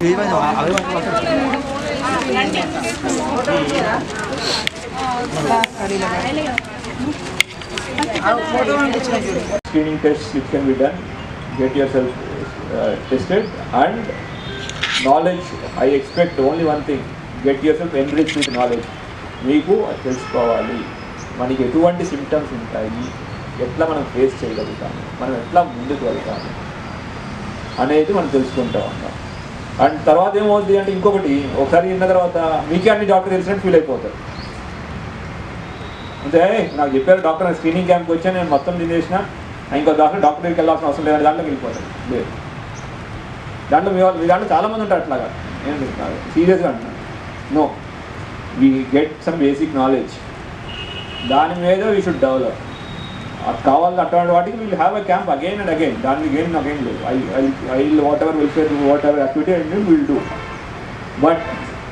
Screening tests which can be done, get yourself tested, and knowledge. I expect only one thing: get yourself enriched with knowledge. మీకు తెలుసుకోవాలి మనకి ఎటువంటి symptoms ఉంటాయి, ఎట్లా మనం face చేయగలుగుతాము, మనం ఎట్లా ముందుకు వెళ్తాము అనేది మనం తెలుసుకుంటూ ఉంటాం. అండ్ తర్వాత ఏమవుతుంది అంటే ఇంకొకటి, ఒకసారి విన్న తర్వాత మీకే అన్ని డాక్టర్ తెలిసినట్టు ఫీల్ అయిపోతారు. అంటే నాకు చెప్పారు డాక్టర్, నేను స్క్రీనింగ్ క్యాంప్కి వచ్చాను, నేను మొత్తం తినేసిన, ఇంకో డాక్టర్ దగ్గరికి వెళ్ళాల్సిన అవసరం లేదని దాంట్లోకి వెళ్ళిపోతారు. లేదు, దాంట్లో మీ దాంట్లో చాలామంది ఉంటారు అట్లాగా. ఏం చెప్తున్నారు, సీరియస్గా అంటున్నారు. No, we get some basic knowledge, దాని మీద వీ షుడ్ డెవలప్. అది కావాలి అటువంటి వాటికి will have a camp again and again. దానికి గెయిన్ నాకేం లేదు. I whatever welfare, whatever activity and will do, but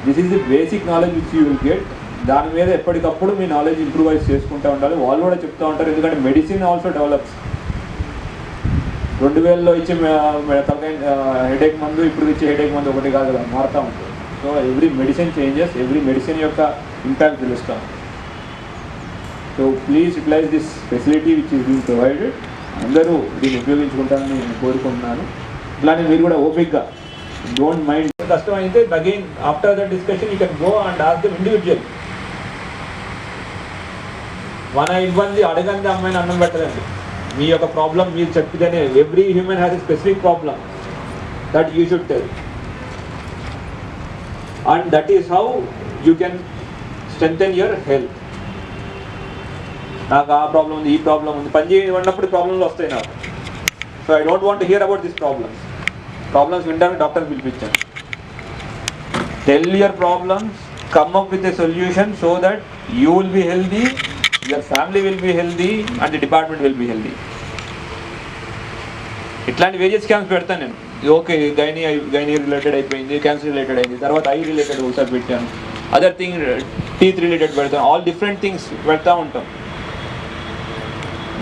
this is the basic knowledge which you will get. దాని మీద ఎప్పటికప్పుడు మీ నాలెడ్జ్ ఇంప్రూవైజ్ చేసుకుంటూ ఉండాలి. వాళ్ళు కూడా చెప్తూ ఉంటారు, ఎందుకంటే మెడిసిన్ ఆల్సో డెవలప్స్. 2000లో ఇచ్చే హెడేక్ మందు ఇప్పుడు ఇచ్చే హెడేక్ మందు ఒకటి కాదు కదా, మారుతూ ఉంటుంది. So every medicine changes, every medicine యొక్క ఇంపాక్ట్ తెలుస్తాం. So please utilise this facility which is being provided. అందరూ దీన్ని ఉపయోగించుకుంటారని నేను కోరుకుంటున్నాను. ఇట్లానే మీరు కూడా ఓపిక్గా, డోంట్ మైండ్. కష్టం అయితే again after the discussion you can go and ask them individual. మన ఇబ్బంది అడగంది అమ్మాయిని అన్నం పెట్టదండి. మీ యొక్క ప్రాబ్లం మీరు చెప్పితేనే, every human has a specific problem that you should tell, and that is how you can strengthen your health. నాకు ఆ problem ఉంది, ఈ ప్రాబ్లం ఉంది, పని చేయమన్నప్పుడు ప్రాబ్లమ్స్ వస్తాయి నాకు. So I don't want to hear about this problems వినడానికి doctor పిలిపించాను. Tell your problems, come up with a solution so that you will be healthy, your family will be healthy and the department will be healthy. ఇట్లాంటి various camps పెడతాను నేను. Okay, gynae related అయిపోయింది, cancer related అయింది, తర్వాత I related ఒకసారి పెట్టాను, other thing teeth related పెడతాను, all different things పెడతా ఉంటాం.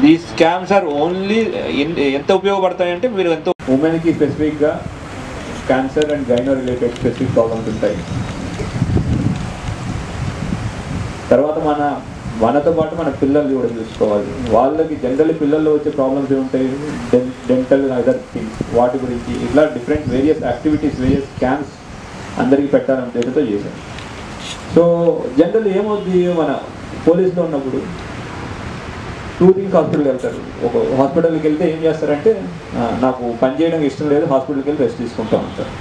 దీస్ క్యాంప్స్ ఆర్ ఓన్లీ ఎంత ఉపయోగపడతాయంటే, మీరు ఎంతో ఉమెన్కి స్పెసిఫిక్గా cancer and gynae related specific problems ఉంటాయి. తర్వాత మనతో పాటు మన పిల్లల్ని కూడా చూసుకోవాలి. వాళ్ళకి జనరల్లీ పిల్లల్లో వచ్చే ప్రాబ్లమ్స్ ఏముంటాయి, డెంటల్ అదర్ థింగ్స్, వాటి గురించి ఇట్లా different various activities, various camps అందరికీ పెట్టాలని ఉద్దేశంతో చేశాను. సో జనరల్లీ ఏమవుతుంది, మన పోలీసులో ఉన్నప్పుడు 2 things హాస్పిటల్కి వెళ్తారు. ఒక హాస్పిటల్కి వెళ్తే ఏం చేస్తారంటే, నాకు పని చేయడం ఇష్టం లేదు, హాస్పిటల్కి వెళ్ళి రెస్ట్ తీసుకుంటూ ఉంటారు.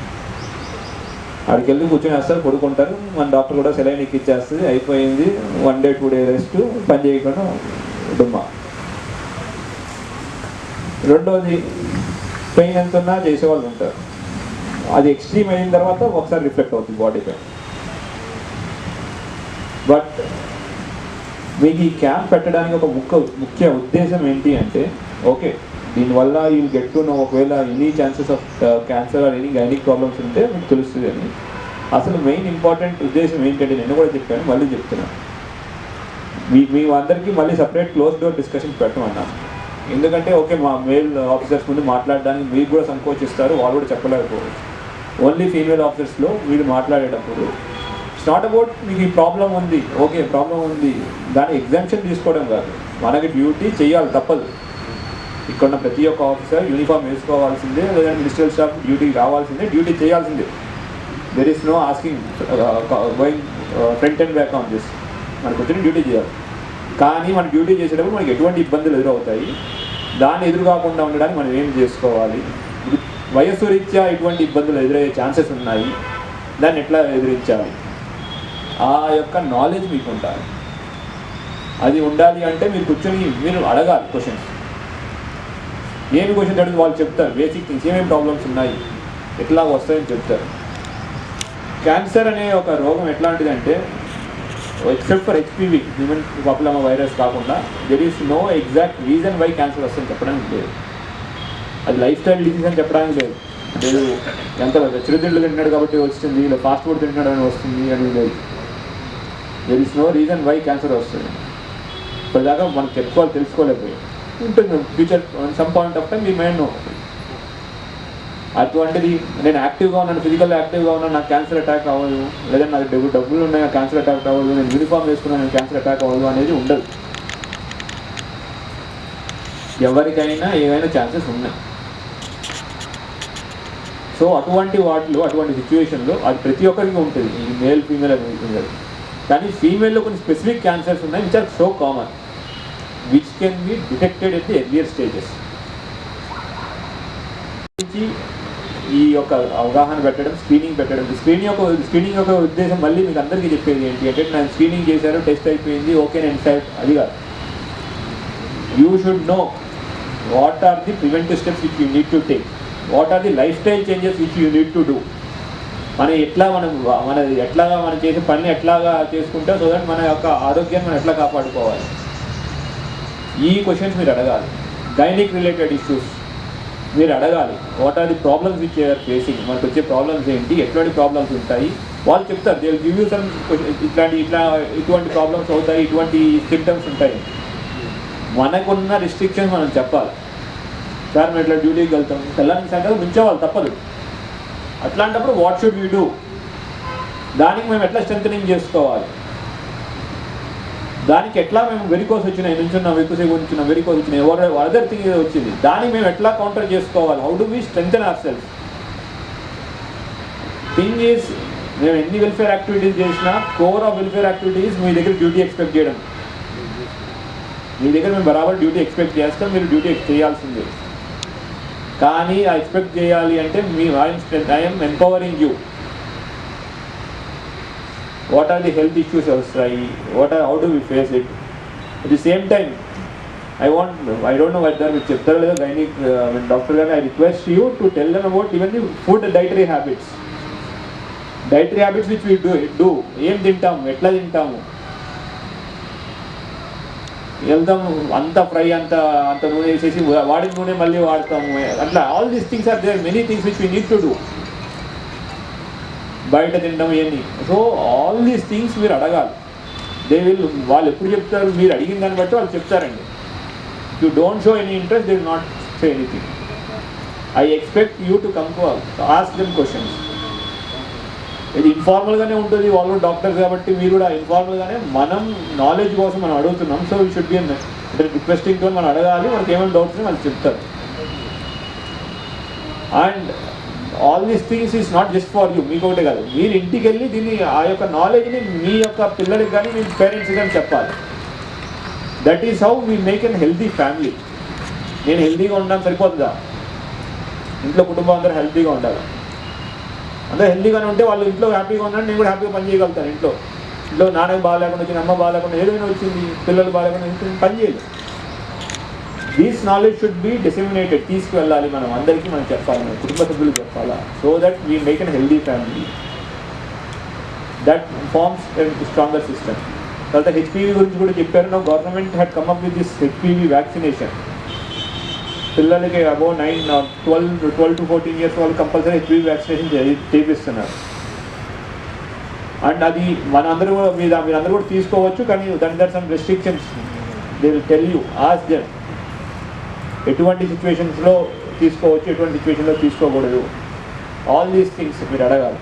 అక్కడికి వెళ్ళి కూర్చొని వేస్తారు, పడుకుంటారు. మన డాక్టర్ కూడా సెలైన్ ఎక్కిచ్చేస్తుంది, అయిపోయింది, 1 day 2 day రెస్ట్, పని చేయకుండా డుమ్మా. రెండోది, పెయిన్ ఎంత ఉన్నా చేసేవాళ్ళు ఉంటారు. అది ఎక్స్ట్రీమ్ అయిన తర్వాత ఒకసారి రిఫ్లెక్ట్ అవుతుంది బాడీ పైన. బట్ మీకు ఈ క్యాంప్ పెట్టడానికి ఒక ముఖ్య ఉద్దేశం ఏంటి అంటే, ఓకే దీనివల్ల you will get to know ఒకవేళ any chances of cancer or any gynaec problems ఉంటే మీకు తెలుస్తుంది అని. అసలు మెయిన్ ఇంపార్టెంట్ ఉద్దేశం ఏంటంటే, నేను కూడా చెప్పాను, మళ్ళీ చెప్తున్నాను, మీ అందరికీ మళ్ళీ సపరేట్ క్లోజ్ డోర్ డిస్కషన్ పెట్టమన్నాను. ఎందుకంటే ఓకే, మా మేల్ ఆఫీసర్స్ ముందు మాట్లాడడానికి మీకు కూడా సంకోచిస్తారు, వాళ్ళు కూడా చెప్పలేకపోవచ్చు. ఓన్లీ ఫీమేల్ ఆఫీసర్స్లో మీరు మాట్లాడేటప్పుడు ఇట్స్ నాట్ అబౌట్ మీకు ఈ ప్రాబ్లం ఉంది, ఓకే ప్రాబ్లం ఉంది, దాని ఎగ్జామ్షన్ తీసుకోవడం కాదు, మనకి డ్యూటీ చేయాలి, తప్పదు. ఇక్కడ ప్రతి ఒక్క ఆఫీసర్ యూనిఫామ్ వేసుకోవాల్సిందే, లేదంటే మినిస్ట్రియల్ స్టాఫ్ డ్యూటీకి రావాల్సిందే, డ్యూటీ చేయాల్సిందే. There is no asking going front and back on this. మనకు వచ్చిన డ్యూటీ చేయాలి. కానీ మన డ్యూటీ చేసేటప్పుడు మనకి ఎటువంటి ఇబ్బందులు ఎదురవుతాయి, దాన్ని ఎదురు కాకుండా ఉండడానికి మనం ఏం చేసుకోవాలి, వయస్సు రీత్యా ఎటువంటి ఇబ్బందులు ఎదురయ్యే ఛాన్సెస్ ఉన్నాయి, దాన్ని ఎట్లా ఎదిరించాలి, ఆ యొక్క నాలెడ్జ్ మీకు ఉండాలి. అది ఉండాలి అంటే మీరు కూర్చొని మీరు అడగాలి క్వశ్చన్స్. ఏమి క్వశ్చన్స్ అడిగితే వాళ్ళు చెప్తారు, బేసిక్ థింగ్స్, ఏమేమి ప్రాబ్లమ్స్ ఉన్నాయి, ఎట్లా వస్తాయని చెప్తారు. క్యాన్సర్ అనే ఒక రోగం ఎట్లాంటిదంటే, except for HPV, human papilloma virus కాకుండా, there is no exact reason why cancer వస్తుందని చెప్పడానికి లేదు. అది లైఫ్ స్టైల్ డిసీజ్ అని చెప్పడానికి లేదు. లేదు ఎంత చిరుతిండ్లు తింటున్నాడు కాబట్టి వస్తుంది, ఇలా ఫాస్ట్ ఫుడ్ తింటున్నాడు అని వస్తుంది అని లేదు. There is no reason why cancer వస్తుంది. ఇప్పటిదాకా మనం తెలుసుకోలేకపోయాం. ఉంటుంది future some point of time we may know. అటువంటిది నేను యాక్టివ్గా ఉన్నాను, ఫిజికల్ యాక్టివ్గా ఉన్నాను, నాకు క్యాన్సర్ అటాక్ అవ్వదు, లేదా నాకు డబ్బులు ఉన్నాయి నాకు క్యాన్సర్ అటాక్ అవ్వదు, నేను యూనిఫామ్ వేసుకున్నాను నేను క్యాన్సర్ అటాక్ అవ్వదు అనేది ఉండదు. ఎవరికైనా ఏవైనా ఛాన్సెస్ ఉన్నాయి. సో అటువంటి వాటిలో అటువంటి సిచ్యువేషన్లో అది ప్రతి ఒక్కరికి ఉంటుంది, ఈ మేల్ ఫీమేల్ అని ఉంటుంది. కానీ ఫీమేల్లో కొన్ని స్పెసిఫిక్ క్యాన్సర్స్ ఉన్నాయి which are so common, which can be detected at the earlier stages. ఈ యొక్క అవగాహన పెట్టడం, స్క్రీనింగ్ పెట్టడం. స్క్రీనింగ్ యొక్క ఉద్దేశం మళ్ళీ మీకు అందరికీ చెప్పేది ఏంటి అంటే, నేను స్క్రీనింగ్ చేశాను, టెస్ట్ అయిపోయింది, ఓకే నేను సెట్, అది కాదు. You should know what are the preventive steps which you need to take, what are the lifestyle changes which you need to do. మనం చేసే పని ఎట్లాగా చేసుకుంటే సో దట్ మన యొక్క ఆరోగ్యాన్ని మనం ఎట్లా కాపాడుకోవాలి, ఈ క్వశ్చన్స్ మీరు అడగాలి. గైనిక్ రిలేటెడ్ ఇష్యూస్ మీరు అడగాలి. What are the problems which you're facing, మనకు వచ్చే ప్రాబ్లమ్స్ ఏంటి, ఎటువంటి ప్రాబ్లమ్స్ ఉంటాయి, వాళ్ళు చెప్తారు. They will give you some ఇటువంటి ప్రాబ్లమ్స్ అవుతాయి, ఇటువంటి సిమ్టమ్స్ ఉంటాయి. మనకున్న రిస్ట్రిక్షన్స్ మనం చెప్పాలి. సార్ మేము ఇట్లా డ్యూటీకి వెళ్తాం, తెల్లానికి సంగతి ఉంచేవాళ్ళు తప్పదు. అట్లాంటప్పుడు వాట్ షుడ్ వీ డూ, దానికి మేము ఎట్లా స్ట్రెంథనింగ్ చేసుకోవాలి, దానికి ఎట్లా మేము వెరికోస్ వచ్చినాయి నుంచున్నాం, వెరికోస్ వచ్చినాయి, అదర్ థింగ్ ఏదో వచ్చింది, దానికి మేము ఎట్లా కౌంటర్ చేసుకోవాలి, how do we strengthen our self. Thing is, మేము ఎన్ని వెల్ఫేర్ యాక్టివిటీస్ చేసినా కోర్ ఆఫ్ వెల్ఫేర్ యాక్టివిటీస్ మీ దగ్గర డ్యూటీ ఎక్స్పెక్ట్ చేయడం. మీ దగ్గర మేము బరాబర్ డ్యూటీ ఎక్స్పెక్ట్ చేస్తాం, మీరు డ్యూటీ చేయాల్సిందే. కానీ ఆ ఎక్స్పెక్ట్ చేయాలి అంటే I'm empowering you. What are the health issues వస్తాయి, how do we face it. At the same time, I don't know whether మీరు చెప్తారో లేదో గైనిక్ డాక్టర్ గారు, I request you to tell them about even the food dietary habits which we do. ఏం తింటాము, ఎట్లా తింటాము, వెళ్దాం అంత ఫ్రై అంత నూనె వేసేసి వాడిన నూనె మళ్ళీ వాడతాము, అట్లా all these things are there, many things which we need to do. బయట తినడం ఇవన్నీ. సో ఆల్ దీస్ థింగ్స్ మీరు అడగాలి. వాళ్ళు ఎప్పుడు చెప్తారు, మీరు అడిగిన దాన్ని బట్టి వాళ్ళు చెప్తారండి. You don't show any interest, they will not say anything. I expect you to come to ask them questions. ఇది ఇన్ఫార్మల్గానే ఉంటుంది, వాళ్ళు డాక్టర్స్ కాబట్టి మీరు కూడా ఇన్ఫార్మల్గానే, మనం నాలెడ్జ్ కోసం మనం అడుగుతున్నాం. So we should be requesting to మనం అడగాలి, మనకి ఏమైనా డౌట్స్ వాళ్ళు చెప్తారు. And all these things is not just for you, మీకు ఒకటే కాదు, మీరు ఇంటికి వెళ్ళి దీన్ని ఆ యొక్క నాలెడ్జ్ని మీ యొక్క పిల్లలకి కానీ మీ పేరెంట్స్కి కానీ చెప్పాలి. That is how we make N healthy family. నేను హెల్తీగా ఉండడం సరిపోతుందా, ఇంట్లో కుటుంబం అందరూ హెల్తీగా ఉండాలి. అందరూ హెల్తీగానే ఉంటే వాళ్ళు ఇంట్లో హ్యాపీగా ఉన్నాడు, నేను కూడా హ్యాపీగా పని చేయగలుగుతాను. ఇంట్లో నాన్నకి బాగాలేకుండా వచ్చింది, అమ్మ బాగాలేకుండా ఏదైనా వచ్చింది, పిల్లలు బాగాలేకుండా పని చేయలేదు. These knowledge should be disseminated, తీసుకువెళ్ళాలి, మనం అందరికీ మనం చెప్పాలి, మన కుటుంబ సభ్యులు చెప్పాలా. So that we make an healthy family, that forms stronger system. తర్వాత హెచ్పివి గురించి కూడా చెప్పారు. నా government had come up with this HPV vaccination. పిల్లలకి అబౌవ్ 12 to 14 years వాళ్ళు కంపల్సరీ హెచ్పివి వ్యాక్సినేషన్ చేపిస్తున్నారు. అండ్ అది మీరందరూ కూడా తీసుకోవచ్చు, కానీ దాని there some restrictions. They will tell you, ask them ఎటువంటి సిచ్యువేషన్స్లో తీసుకోవచ్చు, ఎటువంటి సిచ్యువేషన్లో తీసుకోకూడదు. ఆల్ దీస్ థింగ్స్ మీరు అడగాలి.